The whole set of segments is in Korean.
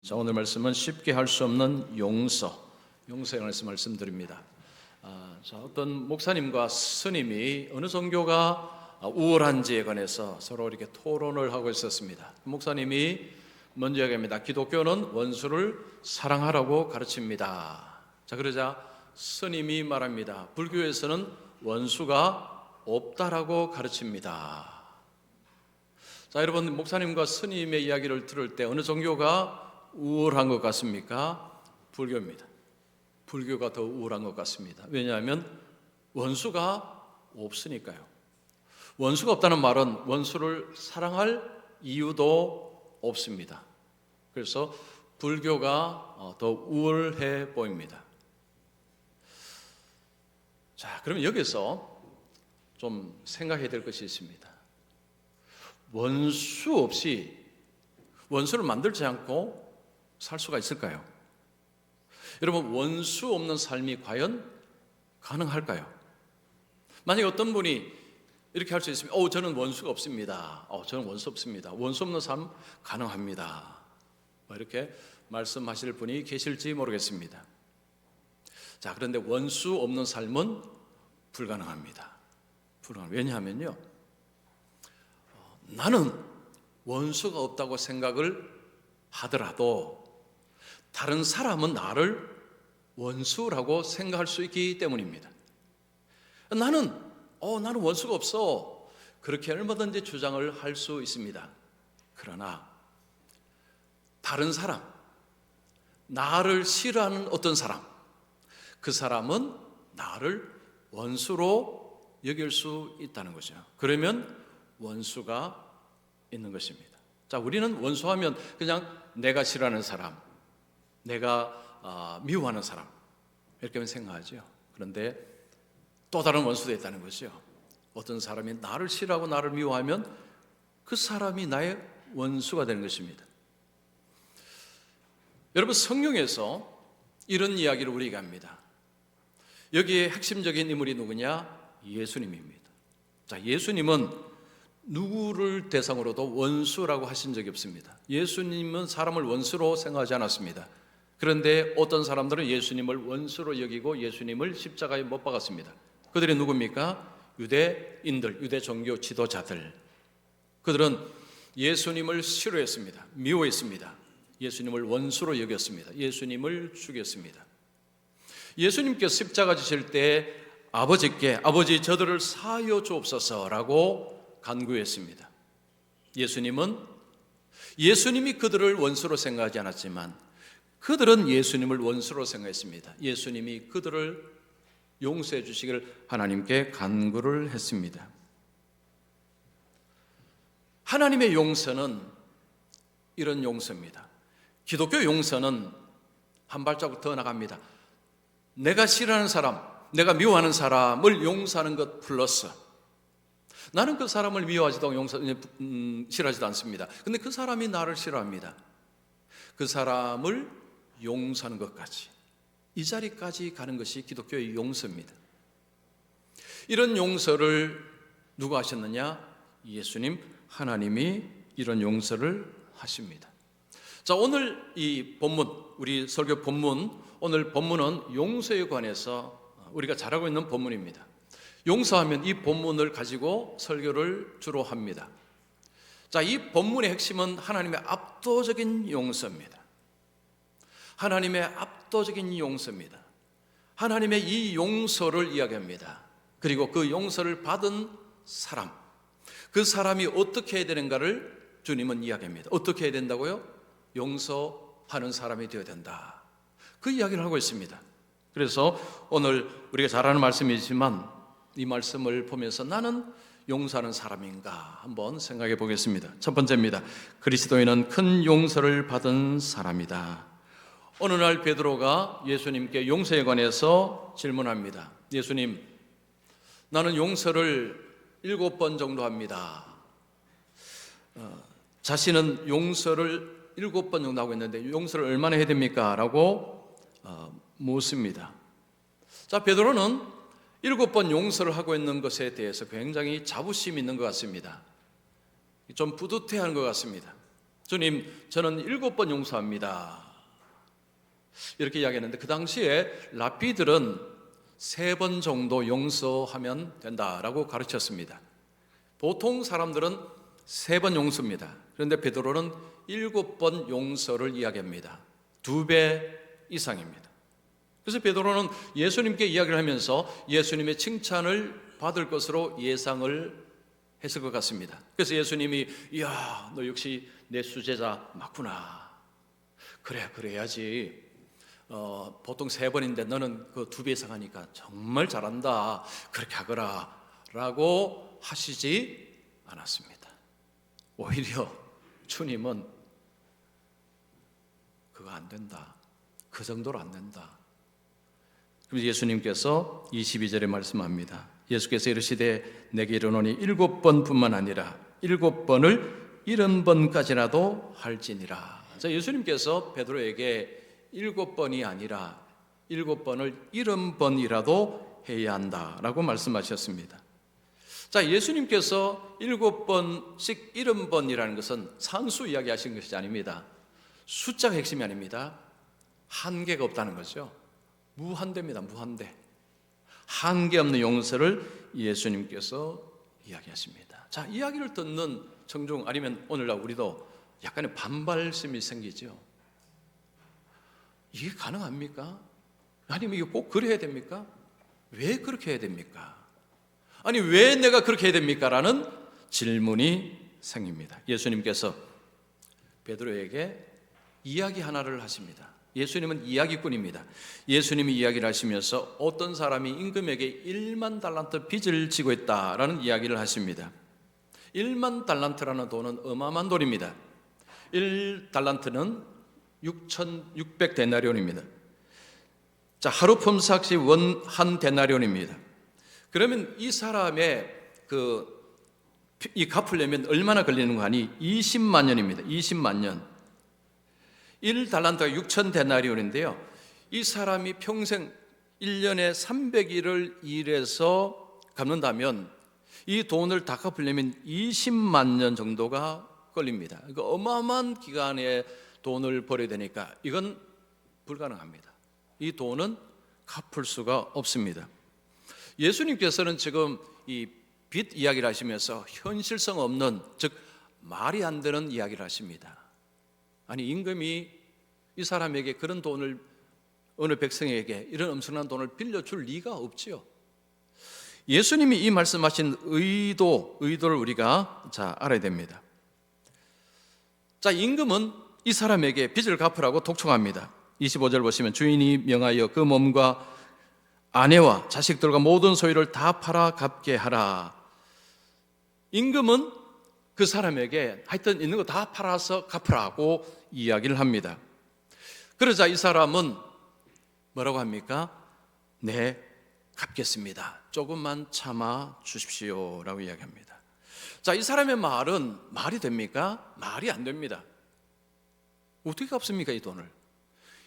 자, 오늘 말씀은 쉽게 할 수 없는 용서에 관해서 말씀드립니다. 어떤 목사님과 스님이 어느 종교가 우월한지에 관해서 서로 이렇게 토론을 하고 있었습니다. 목사님이 먼저 얘기합니다. 기독교는 원수를 사랑하라고 가르칩니다. 자, 그러자 스님이 말합니다. 불교에서는 원수가 없다라고 가르칩니다. 자, 여러분, 목사님과 스님의 이야기를 들을 때 어느 종교가 우월한 것 같습니까? 불교입니다. 불교가 더 우월한 것 같습니다. 왜냐하면 원수가 없으니까요. 원수가 없다는 말은 원수를 사랑할 이유도 없습니다. 그래서 불교가 더 우월해 보입니다. 자, 그러면 여기서 좀 생각해야 될 것이 있습니다. 원수 없이 원수를 만들지 않고 살 수가 있을까요? 여러분, 원수 없는 삶이 과연 가능할까요? 만약에 어떤 분이 이렇게 할 수 있으면 저는 원수가 없습니다. 저는 원수 없습니다. 원수 없는 삶 가능합니다. 이렇게 말씀하실 분이 계실지 모르겠습니다. 자, 그런데 원수 없는 삶은 불가능합니다. 왜냐하면요, 나는 원수가 없다고 생각을 하더라도 다른 사람은 나를 원수라고 생각할 수 있기 때문입니다. 나는 원수가 없어, 그렇게 얼마든지 주장을 할 수 있습니다. 그러나 다른 사람, 나를 싫어하는 어떤 사람, 그 사람은 나를 원수로 여길 수 있다는 거죠. 그러면 원수가 있는 것입니다. 자, 우리는 원수하면 그냥 내가 싫어하는 사람, 내가 미워하는 사람, 이렇게만 생각하죠. 그런데 또 다른 원수도 있다는 것이요. 어떤 사람이 나를 싫어하고 나를 미워하면 그 사람이 나의 원수가 되는 것입니다. 여러분, 성경에서 이런 이야기를 우리에게 합니다. 여기에 핵심적인 인물이 누구냐? 예수님입니다. 자, 예수님은 누구를 대상으로도 원수라고 하신 적이 없습니다. 예수님은 사람을 원수로 생각하지 않았습니다. 그런데 어떤 사람들은 예수님을 원수로 여기고 예수님을 십자가에 못 박았습니다. 그들이 누굽니까? 유대인들, 유대 종교 지도자들. 그들은 예수님을 싫어했습니다. 미워했습니다. 예수님을 원수로 여겼습니다. 예수님을 죽였습니다. 예수님께서 십자가 지실 때 아버지 저들을 사하여 주옵소서라고 간구했습니다. 예수님이 그들을 원수로 생각하지 않았지만 그들은 예수님을 원수로 생각했습니다. 예수님이 그들을 용서해 주시기를 하나님께 간구를 했습니다. 하나님의 용서는 이런 용서입니다. 기독교 용서는 한 발자국 더 나갑니다. 내가 싫어하는 사람, 내가 미워하는 사람을 용서하는 것 플러스 나는 그 사람을 미워하지도 싫어하지도 않습니다. 그런데 그 사람이 나를 싫어합니다. 그 사람을 용서하는 것까지, 이 자리까지 가는 것이 기독교의 용서입니다. 이런 용서를 누가 하셨느냐? 예수님, 하나님이 이런 용서를 하십니다. 자, 오늘 이 본문, 우리 설교 본문, 오늘 본문은 용서에 관해서 우리가 잘 알고 있는 본문입니다. 용서하면 이 본문을 가지고 설교를 주로 합니다. 자, 이 본문의 핵심은 하나님의 압도적인 용서입니다. 하나님의 압도적인 용서입니다. 하나님의 이 용서를 이야기합니다. 그리고 그 용서를 받은 사람, 그 사람이 어떻게 해야 되는가를 주님은 이야기합니다. 어떻게 해야 된다고요? 용서하는 사람이 되어야 된다. 그 이야기를 하고 있습니다. 그래서 오늘 우리가 잘 아는 말씀이지만 이 말씀을 보면서 나는 용서하는 사람인가 한번 생각해 보겠습니다. 첫 번째입니다. 그리스도인은 큰 용서를 받은 사람이다. 어느 날 베드로가 예수님께 용서에 관해서 질문합니다. 예수님, 나는 용서를 7번 정도 합니다. 자신은 용서를 7번 정도 하고 있는데 용서를 얼마나 해야 됩니까? 라고 묻습니다. 자, 베드로는 7번 용서를 하고 있는 것에 대해서 굉장히 자부심 있는 것 같습니다. 좀 뿌듯해하는 것 같습니다. 주님, 저는 7번 용서합니다. 이렇게 이야기했는데 그 당시에 랍비들은 3번 정도 용서하면 된다라고 가르쳤습니다. 보통 사람들은 3번 용서입니다. 그런데 베드로는 7번 용서를 이야기합니다. 2배 이상입니다. 그래서 베드로는 예수님께 이야기를 하면서 예수님의 칭찬을 받을 것으로 예상을 했을 것 같습니다. 그래서 예수님이 이야, 너 역시 내 수제자 맞구나. 그래, 그래야지. 보통 3번인데 너는 그 2배 이상 하니까 정말 잘한다. 그렇게 하거라 라고 하시지 않았습니다. 오히려 주님은 그거 안 된다. 그 정도로 안 된다. 그래서 예수님께서 22절에 말씀합니다. 예수께서 이르시되 내게 이르노니 7번뿐만 아니라 7번을 70번까지라도 할지니라. 자, 예수님께서 베드로에게 7번이 아니라 7번을 70번이라도 해야 한다라고 말씀하셨습니다. 자, 예수님께서 7번씩 70번이라는 것은 산수 이야기하신 것이 아닙니다. 숫자가 핵심이 아닙니다. 한계가 없다는 거죠. 무한대입니다. 무한대. 한계 없는 용서를 예수님께서 이야기하십니다. 자, 이야기를 듣는 청중 아니면 오늘날 우리도 약간의 반발심이 생기죠. 이게 가능합니까? 아니면 이게 꼭 그래야 됩니까? 왜 그렇게 해야 됩니까? 아니, 왜 내가 그렇게 해야 됩니까? 라는 질문이 생깁니다. 예수님께서 베드로에게 이야기 하나를 하십니다. 예수님은 이야기꾼입니다. 예수님이 이야기를 하시면서 어떤 사람이 임금에게 1만 달란트 빚을 지고 있다라는 이야기를 하십니다. 1만 달란트라는 돈은 어마어마한 돈입니다. 1달란트는 6,600데나리온입니다. 자, 하루 품삯이 원 한 데나리온입니다. 그러면 이 사람의 이 갚으려면 얼마나 걸리는 거 아니? 20만 년입니다. 20만 년. 1달란트가 6,000데나리온인데요. 이 사람이 평생 1년에 300일을 일해서 갚는다면 이 돈을 다 갚으려면 20만 년 정도가 걸립니다. 그러니까 어마어마한 기간에 돈을 벌여야 되니까 이건 불가능합니다. 이 돈은 갚을 수가 없습니다. 예수님께서는 지금 이 빚 이야기를 하시면서 현실성 없는, 즉 말이 안 되는 이야기를 하십니다. 아니, 임금이 이 사람에게 그런 돈을, 어느 백성에게 이런 엄청난 돈을 빌려줄 리가 없지요. 예수님이 이 말씀하신 의도를 우리가 알아야 됩니다. 자, 임금은 이 사람에게 빚을 갚으라고 독촉합니다. 25절 보시면 주인이 명하여 그 몸과 아내와 자식들과 모든 소유를 다 팔아 갚게 하라. 임금은 그 사람에게 하여튼 있는 거 다 팔아서 갚으라고 이야기를 합니다. 그러자 이 사람은 뭐라고 합니까? 네, 갚겠습니다. 조금만 참아 주십시오 라고 이야기합니다. 자, 이 사람의 말은 말이 됩니까? 말이 안 됩니다. 어떻게 갚습니까, 이 돈을?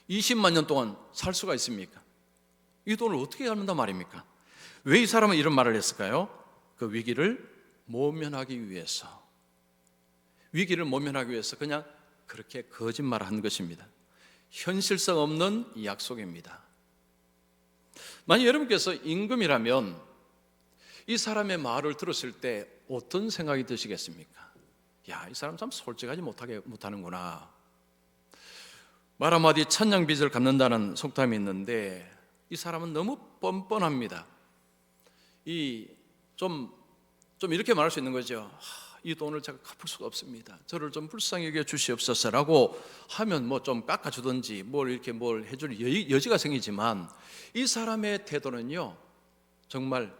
20만 년 동안 살 수가 있습니까? 이 돈을 어떻게 갚는단 말입니까? 왜 이 사람은 이런 말을 했을까요? 그 위기를 모면하기 위해서. 위기를 모면하기 위해서 그냥 그렇게 거짓말을 한 것입니다. 현실성 없는 약속입니다. 만약 여러분께서 임금이라면 이 사람의 말을 들었을 때 어떤 생각이 드시겠습니까? 야, 이 사람 참 솔직하지 못하는구나. 말 한마디 천냥빚을 갚는다는 속담이 있는데 이 사람은 너무 뻔뻔합니다. 좀 이렇게 말할 수 있는 거죠. 이 돈을 제가 갚을 수가 없습니다. 저를 좀 불쌍히 여겨 주시옵소서라고 하면 뭐 좀 깎아주든지 뭘 해줄 여지가 생기지만 이 사람의 태도는요, 정말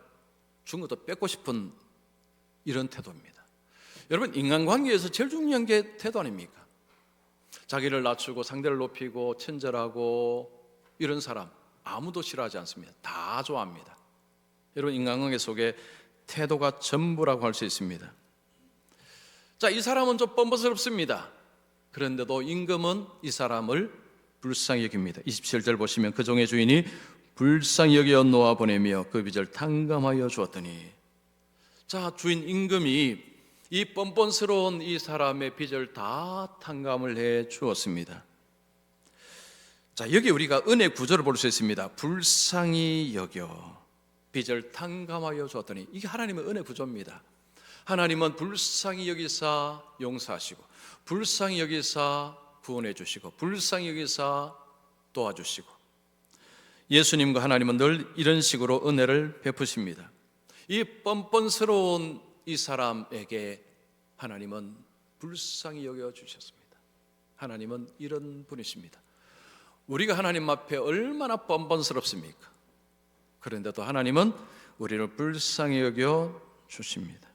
준 것도 뺏고 싶은 이런 태도입니다. 여러분, 인간관계에서 제일 중요한 게 태도 아닙니까? 자기를 낮추고 상대를 높이고 친절하고 이런 사람 아무도 싫어하지 않습니다. 다 좋아합니다. 여러분, 인간관계 속에 태도가 전부라고 할 수 있습니다. 자, 이 사람은 좀 뻔뻔스럽습니다. 그런데도 임금은 이 사람을 불쌍히 여깁니다. 27절 보시면 그 종의 주인이 불쌍히 여겨 놓아 보내며 그 빚을 탕감하여 주었더니, 자, 주인 임금이 이 뻔뻔스러운 이 사람의 빚을 다 탕감을 해 주었습니다. 자, 여기 우리가 은혜 구절을 볼 수 있습니다. 불쌍히 여겨 빚을 탕감하여 주었더니, 이게 하나님의 은혜 구조입니다. 하나님은 불쌍히 여기사 용서하시고, 불쌍히 여기사 구원해 주시고, 불쌍히 여기사 도와주시고, 예수님과 하나님은 늘 이런 식으로 은혜를 베푸십니다. 이 뻔뻔스러운 이 사람에게 하나님은 불쌍히 여겨 주셨습니다. 하나님은 이런 분이십니다. 우리가 하나님 앞에 얼마나 뻔뻔스럽습니까? 그런데도 하나님은 우리를 불쌍히 여겨 주십니다.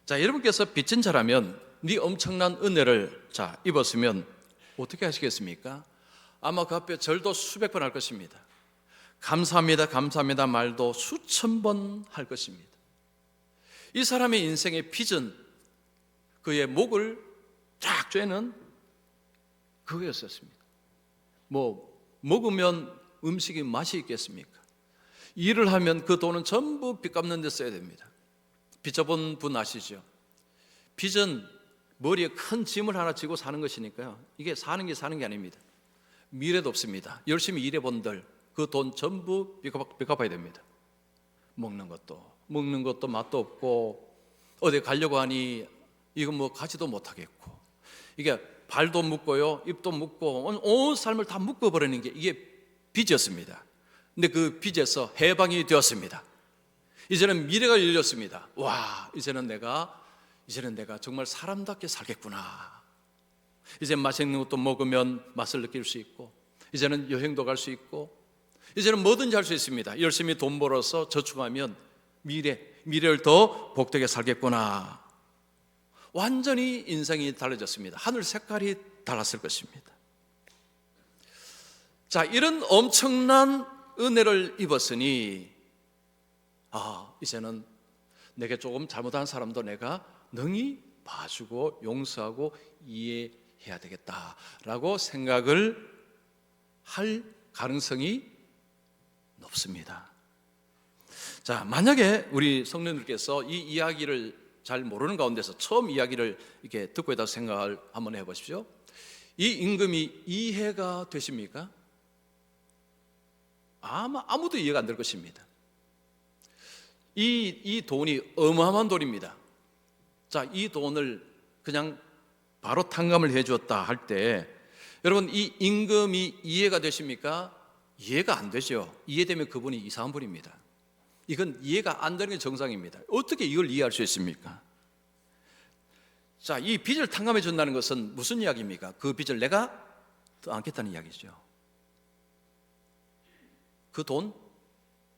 자, 여러분께서 빚진 자라면, 네 엄청난 은혜를 입었으면 어떻게 하시겠습니까? 아마 그 앞에 절도 수백 번 할 것입니다. 감사합니다, 감사합니다 말도 수천 번 할 것입니다. 이 사람의 인생의 빚은 그의 목을 쫙 쬐는 그거였었습니다. 먹으면 음식이 맛이 있겠습니까? 일을 하면 그 돈은 전부 빚 갚는 데 써야 됩니다. 빚져본 분 아시죠? 빚은 머리에 큰 짐을 하나 지고 사는 것이니까요, 이게 사는 게 아닙니다. 미래도 없습니다. 열심히 일해본들 그 돈 전부 빚 갚아야 됩니다. 먹는 것도 맛도 없고, 어디 가려고 하니 이거 가지도 못하겠고, 이게 발도 묶고요, 입도 묶고, 온 삶을 다 묶어버리는 게 이게 빚이었습니다. 근데 그 빚에서 해방이 되었습니다. 이제는 미래가 열렸습니다. 와, 이제는 내가 정말 사람답게 살겠구나. 이제 맛있는 것도 먹으면 맛을 느낄 수 있고, 이제는 여행도 갈 수 있고, 이제는 뭐든지 할 수 있습니다. 열심히 돈 벌어서 저축하면 미래를 더 복되게 살겠구나. 완전히 인생이 달라졌습니다. 하늘 색깔이 달랐을 것입니다. 자, 이런 엄청난 은혜를 입었으니, 이제는 내게 조금 잘못한 사람도 내가 능히 봐주고 용서하고 이해해야 되겠다라고 생각을 할 가능성이 높습니다. 자, 만약에 우리 성도님들께서 이 이야기를 잘 모르는 가운데서 처음 이야기를 이렇게 듣고 있다고 생각을 한번 해보십시오. 이 임금이 이해가 되십니까? 아마 아무도 이해가 안 될 것입니다. 이 돈이 어마어마한 돈입니다. 자, 이 돈을 그냥 바로 탕감을 해 주었다 할 때, 여러분, 이 임금이 이해가 되십니까? 이해가 안 되죠. 이해되면 그분이 이상한 분입니다. 이건 이해가 안 되는 게 정상입니다. 어떻게 이걸 이해할 수 있습니까? 자, 이 빚을 탕감해 준다는 것은 무슨 이야기입니까? 그 빚을 내가 더 안겠다는 이야기죠. 그 돈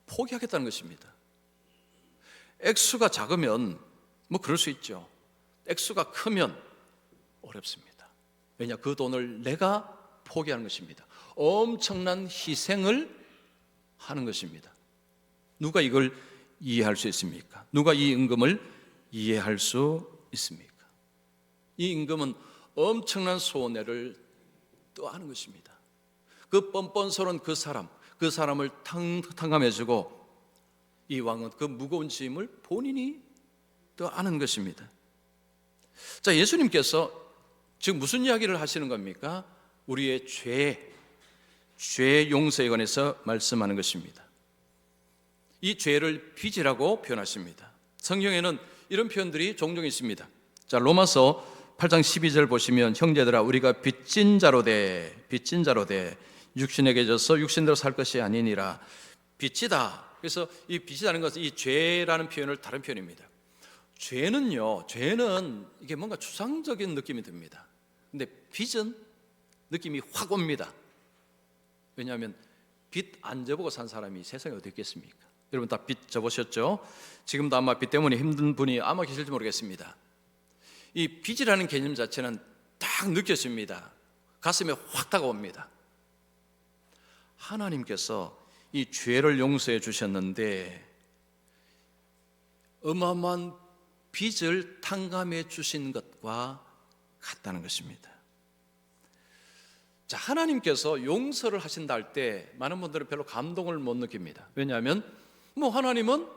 포기하겠다는 것입니다. 액수가 작으면 그럴 수 있죠. 액수가 크면 어렵습니다. 왜냐, 그 돈을 내가 포기하는 것입니다. 엄청난 희생을 하는 것입니다. 누가 이걸 이해할 수 있습니까? 누가 이 임금을 이해할 수 있습니까? 이 임금은 엄청난 손해를 떠하는 것입니다. 그 뻔뻔스러운 그 사람을 탕감해주고, 이 왕은 그 무거운 짐을 본인이 떠안은 것입니다. 자, 예수님께서 지금 무슨 이야기를 하시는 겁니까? 우리의 죄 용서에 관해서 말씀하는 것입니다. 이 죄를 빚이라고 표현하십니다. 성경에는 이런 표현들이 종종 있습니다. 자, 로마서 8장 12절 보시면, 형제들아 우리가 빚진 자로 돼 육신에게 져서 육신대로 살 것이 아니니라. 빚지다. 그래서 이 빚이라는 것은 이 죄라는 표현을 다른 표현입니다. 죄는 이게 뭔가 추상적인 느낌이 듭니다. 근데 빚은 느낌이 확 옵니다. 왜냐하면 빚 안 져보고 산 사람이 세상에 어디 있겠습니까? 여러분 다 빚 져보셨죠? 지금도 아마 빚 때문에 힘든 분이 아마 계실지 모르겠습니다. 이 빚이라는 개념 자체는 딱 느껴집니다. 가슴에 확 다가옵니다. 하나님께서 이 죄를 용서해 주셨는데 어마어마한 빚을 탕감해 주신 것과 같다는 것입니다. 자, 하나님께서 용서를 하신다 할 때 많은 분들은 별로 감동을 못 느낍니다. 왜냐하면 하나님은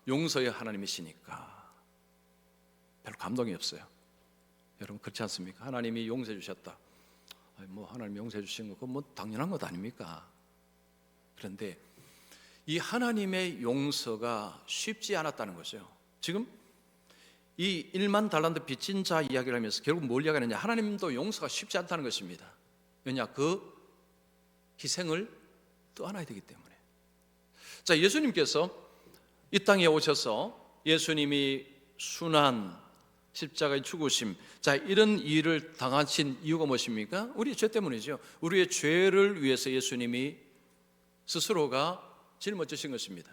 용서의 하나님이시니까. 감동이 없어요. 여러분 그렇지 않습니까? 하나님이 용서해 주셨다. 뭐 하나님 용서해 주신 거 그건 뭐 당연한 것 아닙니까? 그런데 이 하나님의 용서가 쉽지 않았다는 거죠. 지금 이 1만 달란트 빚진 자 이야기를 하면서 결국 뭘 이야기하느냐? 하나님도 용서가 쉽지 않다는 것입니다. 왜냐? 그 희생을 떠안아야 되기 때문에. 자, 예수님께서 이 땅에 오셔서 예수님이 순환, 십자가의 죽으심, 자, 이런 일을 당하신 이유가 무엇입니까? 우리의 죄 때문이죠. 우리의 죄를 위해서 예수님이 스스로가 짊어지신 것입니다.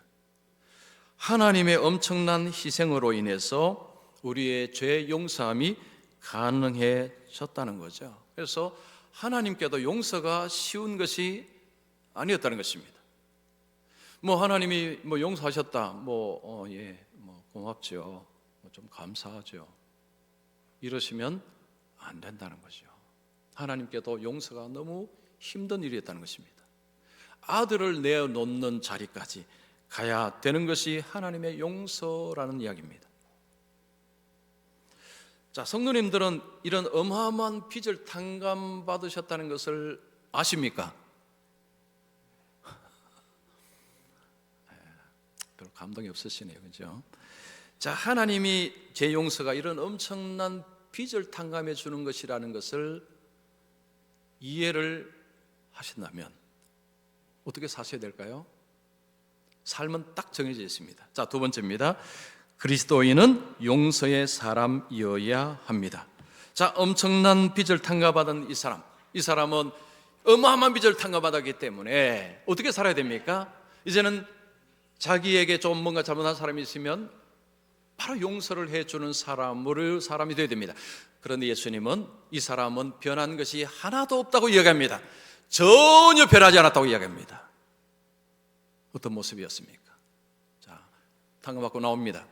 하나님의 엄청난 희생으로 인해서 우리의 죄 용서함이 가능해졌다는 거죠. 그래서 하나님께도 용서가 쉬운 것이 아니었다는 것입니다. 뭐 하나님이 뭐 용서하셨다, 예, 고맙죠, 좀 감사하죠, 이러시면 안 된다는 거죠. 하나님께도 용서가 너무 힘든 일이었다는 것입니다. 아들을 내어놓는 자리까지 가야 되는 것이 하나님의 용서라는 이야기입니다. 자, 성도님들은 이런 어마어마한 빚을 탕감받으셨다는 것을 아십니까? 별로 감동이 없으시네요, 그죠? 자, 하나님이 제 용서가 이런 엄청난 빚을 탕감해 주는 것이라는 것을 이해를 하신다면 어떻게 사셔야 될까요? 삶은 딱 정해져 있습니다. 자, 두 번째입니다. 그리스도인은 용서의 사람이어야 합니다. 자, 엄청난 빚을 탕감받은 이 사람은 어마어마한 빚을 탕감받았기 때문에 어떻게 살아야 됩니까? 이제는 자기에게 좀 뭔가 잘못한 사람이 있으면 바로 용서를 해주는 사람이 되어야 됩니다. 그런데 예수님은 이 사람은 변한 것이 하나도 없다고 이야기합니다. 전혀 변하지 않았다고 이야기합니다. 어떤 모습이었습니까? 자, 탕감받고 나옵니다.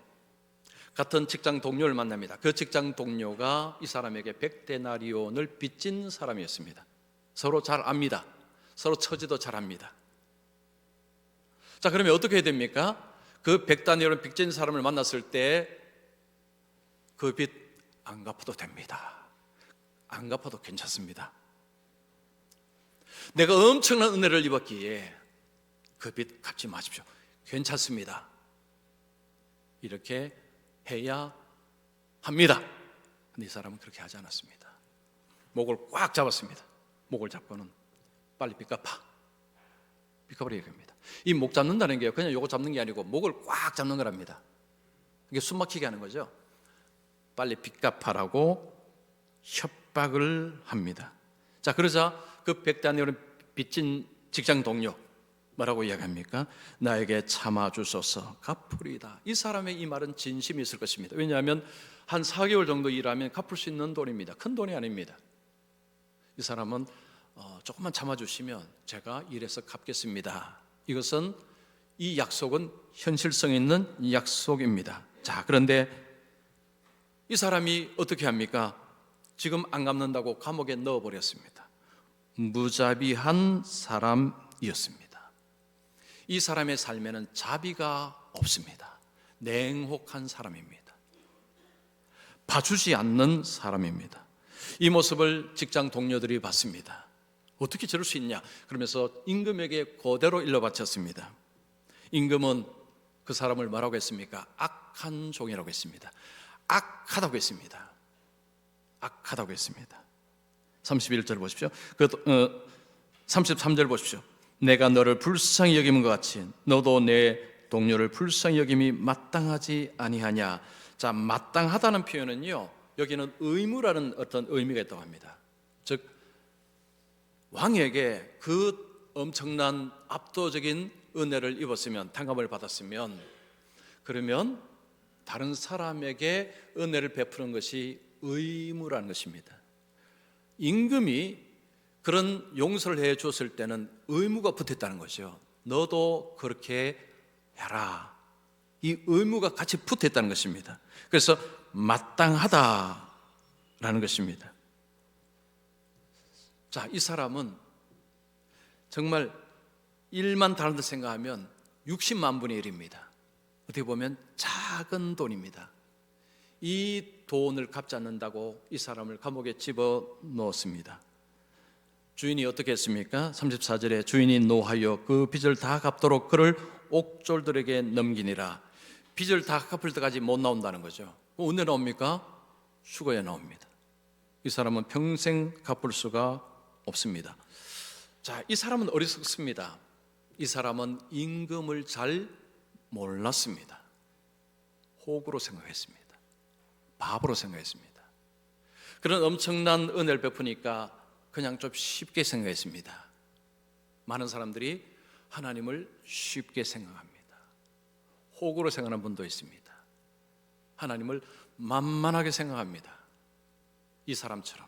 같은 직장 동료를 만납니다. 그 직장 동료가 이 사람에게 100데나리온을 빚진 사람이었습니다. 서로 잘 압니다. 서로 처지도 잘 압니다. 자, 그러면 어떻게 해야 됩니까? 그 100데나리온을 빚진 사람을 만났을 때 그 빚 안 갚아도 됩니다. 안 갚아도 괜찮습니다. 내가 엄청난 은혜를 입었기에 그 빚 갚지 마십시오. 괜찮습니다. 이렇게 해야 합니다. 근데 이 사람은 그렇게 하지 않았습니다. 목을 꽉 잡았습니다. 목을 잡고는 빨리 빚 갚아. 빚 갚으라 얘기합니다. 이 목 잡는다는 게 그냥 요거 잡는 게 아니고 목을 꽉 잡는 거랍니다. 이게 숨 막히게 하는 거죠. 빨리 빚 갚아라고 협박을 합니다. 자, 그러자 그 100데나리온을 빚진 직장 동료 뭐라고 이야기합니까? 나에게 참아주소서 갚으리다. 이 사람의 이 말은 진심이 있을 것입니다. 왜냐하면 한 4개월 정도 일하면 갚을 수 있는 돈입니다. 큰 돈이 아닙니다. 이 사람은 조금만 참아주시면 제가 일해서 갚겠습니다. 이것은 이 약속은 현실성 있는 약속입니다. 자, 그런데 이 사람이 어떻게 합니까? 지금 안 갚는다고 감옥에 넣어버렸습니다. 무자비한 사람이었습니다. 이 사람의 삶에는 자비가 없습니다. 냉혹한 사람입니다. 봐주지 않는 사람입니다. 이 모습을 직장 동료들이 봤습니다. 어떻게 저럴 수 있냐? 그러면서 임금에게 그대로 일러바쳤습니다. 임금은 그 사람을 뭐라고 했습니까? 악한 종이라고 했습니다. 악하다고 했습니다. 악하다고 했습니다. 31절 보십시오. 33절 보십시오. 내가 너를 불쌍히 여김은 것 같이 너도 내 동료를 불쌍히 여김이 마땅하지 아니하냐. 자, 마땅하다는 표현은요, 여기는 의무라는 어떤 의미가 있다고 합니다. 즉, 왕에게 그 엄청난 압도적인 은혜를 입었으면, 탕감을 받았으면, 그러면 다른 사람에게 은혜를 베푸는 것이 의무라는 것입니다. 임금이 그런 용서를 해 줬을 때는 의무가 붙었다는 거죠. 너도 그렇게 해라. 이 의무가 같이 붙었다는 것입니다. 그래서 마땅하다라는 것입니다. 자, 이 사람은 정말 1만 달란트 생각하면 60만 분의 1입니다. 어떻게 보면 작은 돈입니다. 이 돈을 갚지 않는다고 이 사람을 감옥에 집어넣었습니다. 주인이 어떻게 했습니까? 34절에 주인이 노하여 그 빚을 다 갚도록 그를 옥졸들에게 넘기니라. 빚을 다 갚을 때까지 못 나온다는 거죠. 언제 나옵니까? 휴거에 나옵니다. 이 사람은 평생 갚을 수가 없습니다. 자, 이 사람은 어리석습니다. 이 사람은 임금을 잘 몰랐습니다. 호구로 생각했습니다. 바보로 생각했습니다. 그런 엄청난 은혜를 베푸니까 그냥 좀 쉽게 생각했습니다. 많은 사람들이 하나님을 쉽게 생각합니다. 호구로 생각하는 분도 있습니다. 하나님을 만만하게 생각합니다. 이 사람처럼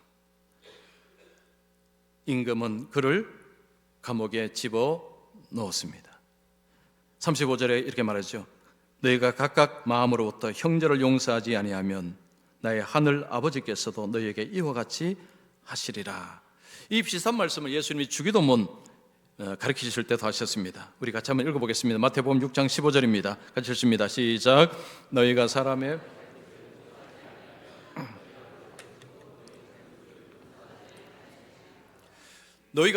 임금은 그를 감옥에 집어넣었습니다. 35절에 이렇게 말하죠. 너희가 각각 마음으로부터 형제를 용서하지 아니하면 나의 하늘 아버지께서도 너희에게 이와 같이 하시리라. 이 비슷한 말씀을 예수님이 주기도문 가르치실 때도 하셨습니다. 우리 같이 한번 읽어보겠습니다. 마태복음 6장 15절입니다. 같이 읽습니다. 시작. 너희가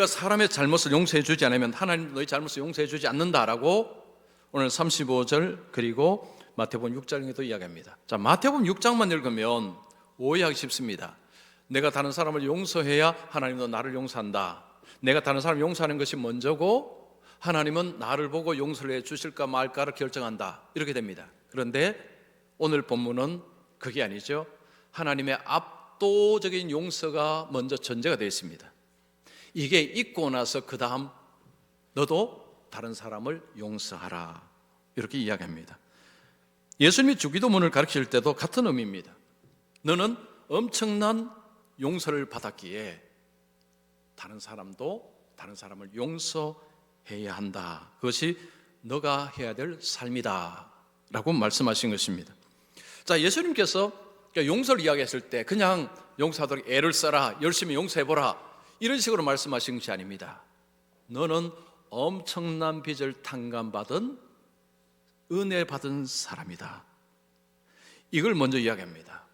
사람의 잘못을 용서해 주지 않으면 하나님 너희 잘못을 용서해 주지 않는다라고 오늘 35절 그리고 마태복음 6장에도 이야기합니다. 자, 마태복음 6장만 읽으면 오해하기 쉽습니다. 내가 다른 사람을 용서해야 하나님도 나를 용서한다. 내가 다른 사람을 용서하는 것이 먼저고 하나님은 나를 보고 용서를 해 주실까 말까를 결정한다. 이렇게 됩니다. 그런데 오늘 본문은 그게 아니죠. 하나님의 압도적인 용서가 먼저 전제가 되어 있습니다. 이게 있고 나서 그 다음 너도 다른 사람을 용서하라 이렇게 이야기합니다. 예수님이 주기도문을 가르칠 때도 같은 의미입니다. 너는 엄청난 용서를 받았기에 다른 사람을 용서해야 한다. 그것이 너가 해야 될 삶이다 라고 말씀하신 것입니다. 자, 예수님께서 용서를 이야기했을 때 그냥 용서하도록 애를 써라, 열심히 용서해보라 이런 식으로 말씀하신 것이 아닙니다. 너는 엄청난 빚을 탕감받은 은혜 받은 사람이다. 이걸 먼저 이야기합니다.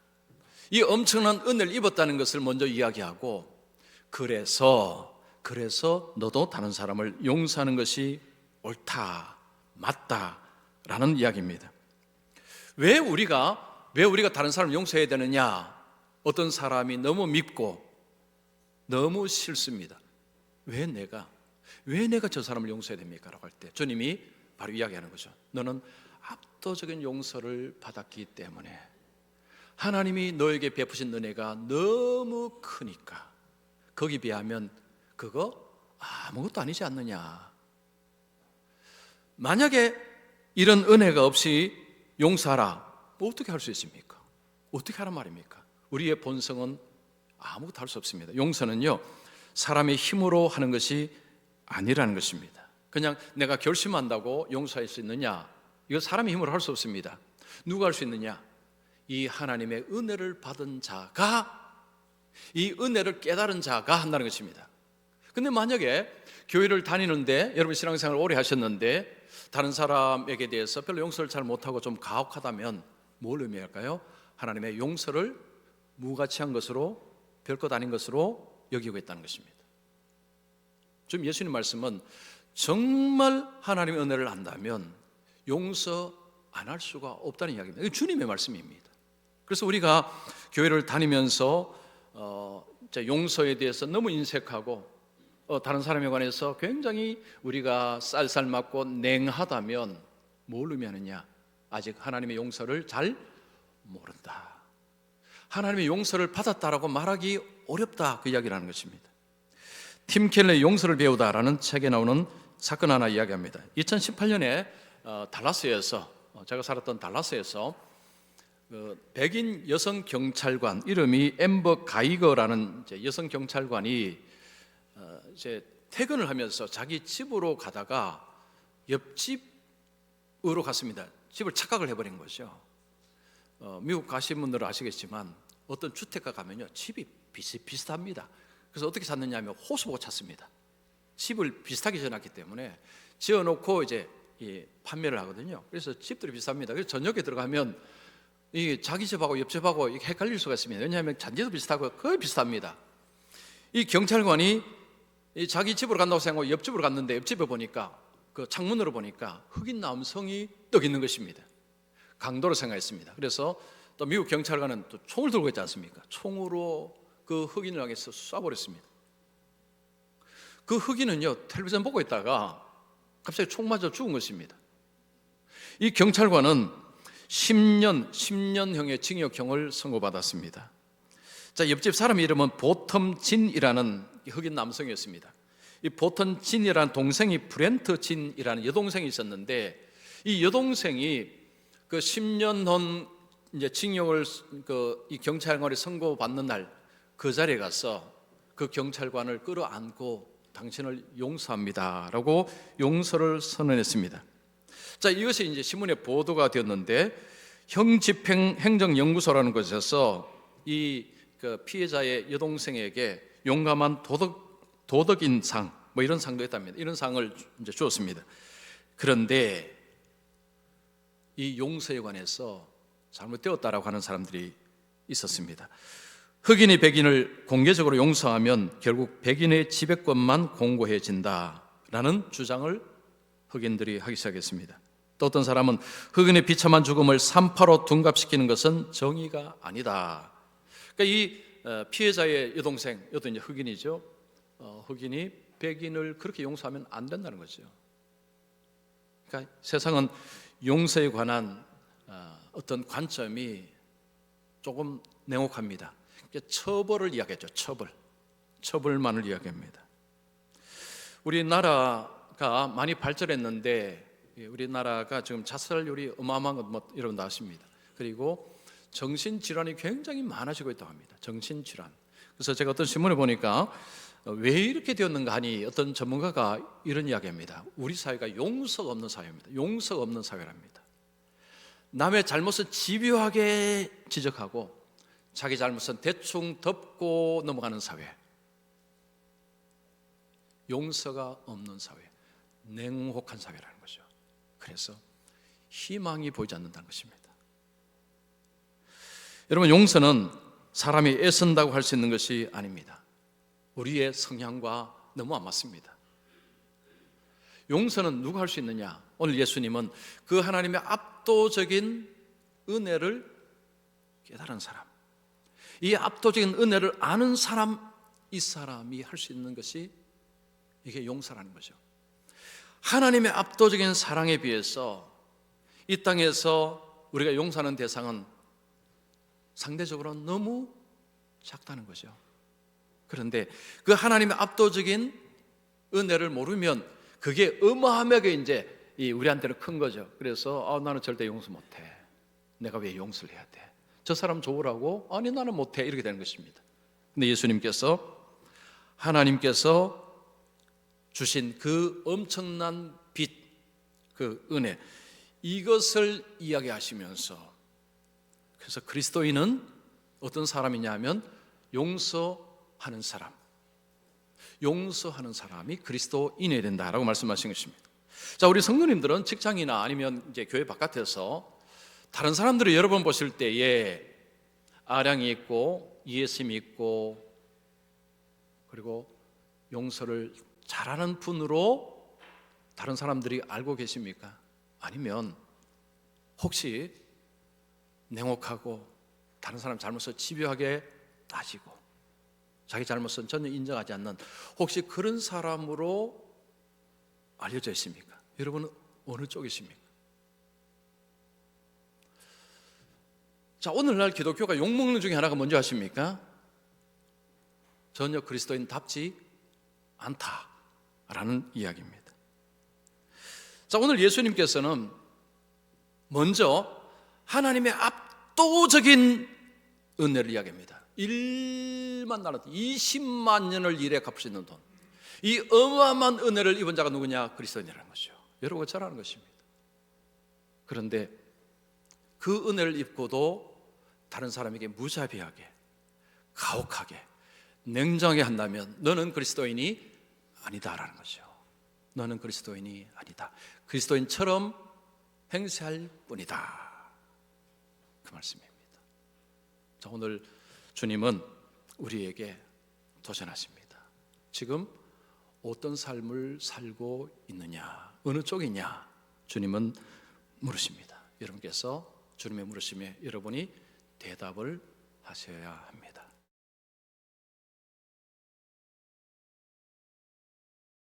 이 엄청난 은혜를 입었다는 것을 먼저 이야기하고 그래서 너도 다른 사람을 용서하는 것이 옳다, 맞다라는 이야기입니다. 왜 우리가 다른 사람을 용서해야 되느냐? 어떤 사람이 너무 밉고 너무 싫습니다. 왜 내가 저 사람을 용서해야 됩니까? 라고 할 때 주님이 바로 이야기하는 거죠. 너는 압도적인 용서를 받았기 때문에 하나님이 너에게 베푸신 은혜가 너무 크니까 거기에 비하면 그거 아무것도 아니지 않느냐. 만약에 이런 은혜가 없이 용서하라, 뭐 어떻게 할 수 있습니까? 어떻게 하란 말입니까? 우리의 본성은 아무것도 할 수 없습니다. 용서는요, 사람의 힘으로 하는 것이 아니라는 것입니다. 그냥 내가 결심한다고 용서할 수 있느냐? 이거 사람의 힘으로 할 수 없습니다. 누가 할 수 있느냐? 이 하나님의 은혜를 받은 자가, 이 은혜를 깨달은 자가 한다는 것입니다. 근데 만약에 교회를 다니는데 여러분 신앙생활을 오래 하셨는데 다른 사람에게 대해서 별로 용서를 잘 못하고 좀 가혹하다면 뭘 의미할까요? 하나님의 용서를 무가치한 것으로, 별것 아닌 것으로 여기고 있다는 것입니다. 지금 예수님 말씀은 정말 하나님의 은혜를 안다면 용서 안 할 수가 없다는 이야기입니다. 이게 주님의 말씀입니다. 그래서 우리가 교회를 다니면서 용서에 대해서 너무 인색하고 다른 사람에 관해서 굉장히 우리가 쌀쌀맞고 냉하다면 뭘 의미하느냐? 아직 하나님의 용서를 잘 모른다. 하나님의 용서를 받았다라고 말하기 어렵다, 그 이야기를 하는 것입니다. 팀 켈러의 용서를 배우다라는 책에 나오는 사건 하나 이야기합니다. 2018년에 달라스에서, 제가 살았던 달라스에서 백인 여성 경찰관, 이름이 앰버 가이거라는 여성 경찰관이 이제 퇴근을 하면서 자기 집으로 가다가 옆집으로 갔습니다. 집을 착각을 해버린 거죠. 미국 가신 분들은 아시겠지만 어떤 주택가 가면요, 집이 비슷합니다. 그래서 어떻게 찾느냐 하면 호수 보고 찾습니다. 집을 비슷하게 지어놨기 때문에 지어놓고 이제 판매를 하거든요. 그래서 집들이 비슷합니다. 그래서 저녁에 들어가면 이 자기 집하고 옆집하고 헷갈릴 수가 있습니다. 왜냐하면 잔디도 비슷하고 거의 비슷합니다. 이 경찰관이 이 자기 집으로 간다고 생각하고 옆집으로 갔는데 옆집에 보니까 그 창문으로 보니까 흑인 남성이 떡 있는 것입니다. 강도로 생각했습니다. 그래서 또 미국 경찰관은 또 총을 들고 있지 않습니까? 총으로 그 흑인을 향해서 쏴버렸습니다. 그 흑인은요, 텔레비전 보고 있다가 갑자기 총 맞아 죽은 것입니다. 이 경찰관은 10년형의 징역형을 선고받았습니다. 자, 옆집 사람 이름은 보텀 진이라는 흑인 남성이었습니다. 이 보텀 진이라는 동생이 브렌트 진이라는 여동생이 있었는데, 이 여동생이 그 10년 전 이제 징역을 이 경찰관이 선고받는 날 그 자리에 가서 그 경찰관을 끌어안고 당신을 용서합니다라고 용서를 선언했습니다. 자, 이것이 이제 신문에 보도가 되었는데, 형집행행정연구소라는 곳에서 이 그 피해자의 여동생에게 용감한 도덕인상 뭐 이런 상도 했답니다. 이런 상을 이제 주었습니다. 그런데 이 용서에 관해서 잘못되었다라고 하는 사람들이 있었습니다. 흑인이 백인을 공개적으로 용서하면 결국 백인의 지배권만 공고해진다라는 주장을 흑인들이 하기 시작했습니다. 또 어떤 사람은 흑인의 비참한 죽음을 3·8로 둔갑시키는 것은 정의가 아니다. 그러니까 이 피해자의 여동생, 이것도 이제 흑인이죠. 흑인이 백인을 그렇게 용서하면 안 된다는 거죠. 그러니까 세상은 용서에 관한 어떤 관점이 조금 냉혹합니다. 처벌을 이야기하죠. 처벌만을 이야기합니다. 우리나라가 많이 발전했는데, 우리나라가 지금 자살률이 어마어마한 것 여러분 다 아십니다. 그리고 정신질환이 굉장히 많아지고 있다고 합니다. 정신질환. 그래서 제가 어떤 신문에 보니까 왜 이렇게 되었는가 하니 어떤 전문가가 이런 이야기합니다. 우리 사회가 용서가 없는 사회입니다. 용서가 없는 사회랍니다. 남의 잘못은 집요하게 지적하고 자기 잘못은 대충 덮고 넘어가는 사회, 용서가 없는 사회, 냉혹한 사회라는 거죠. 그래서 희망이 보이지 않는다는 것입니다. 여러분, 용서는 사람이 애쓴다고 할 수 있는 것이 아닙니다. 우리의 성향과 너무 안 맞습니다. 용서는 누가 할 수 있느냐? 오늘 예수님은 그 하나님의 압도적인 은혜를 깨달은 사람, 이 압도적인 은혜를 아는 사람, 이 사람이 할 수 있는 것이 이게 용서라는 거죠. 하나님의 압도적인 사랑에 비해서 이 땅에서 우리가 용서하는 대상은 상대적으로 너무 작다는 거죠. 그런데 그 하나님의 압도적인 은혜를 모르면 그게 어마어마하게 이제 우리한테는 큰 거죠. 그래서 나는 절대 용서 못해. 내가 왜 용서를 해야 돼? 저 사람 좋으라고? 아니, 나는 못해. 이렇게 되는 것입니다. 근데 예수님께서, 하나님께서 주신 그 엄청난 빛, 그 은혜, 이것을 이야기하시면서, 그래서 그리스도인은 어떤 사람이냐 하면 용서하는 사람, 용서하는 사람이 그리스도인이 된다라고 말씀하신 것입니다. 자, 우리 성도님들은 직장이나 아니면 이제 교회 바깥에서 다른 사람들을 여러 번 보실 때에 아량이 있고 이해심이 있고 그리고 용서를 잘하는 분으로 다른 사람들이 알고 계십니까? 아니면 혹시 냉혹하고 다른 사람 잘못을 집요하게 따지고 자기 잘못은 전혀 인정하지 않는 혹시 그런 사람으로 알려져 있습니까? 여러분은 어느 쪽이십니까? 자, 오늘날 기독교가 욕먹는 중에 하나가 뭔지 아십니까? 전혀 그리스도인답지 않다라는 이야기입니다. 자, 오늘 예수님께서는 먼저 하나님의 압도적인 은혜를 이야기합니다. 1만 달란트, 20만 년을 일해 갚을 수 있는 돈, 이 어마어마한 은혜를 입은 자가 누구냐? 그리스도인이라는 것이죠. 여러분과 저라는 것입니다. 그런데 그 은혜를 입고도 다른 사람에게 무자비하게, 가혹하게, 냉정하게 한다면 너는 그리스도인이 아니다라는 거죠. 너는 그리스도인이 아니다. 그리스도인처럼 행세할 뿐이다. 그 말씀입니다. 자, 오늘 주님은 우리에게 도전하십니다. 지금 어떤 삶을 살고 있느냐, 어느 쪽이냐, 주님은 물으십니다. 여러분께서 주님의 물으심에 여러분이 대답을 하셔야 합니다.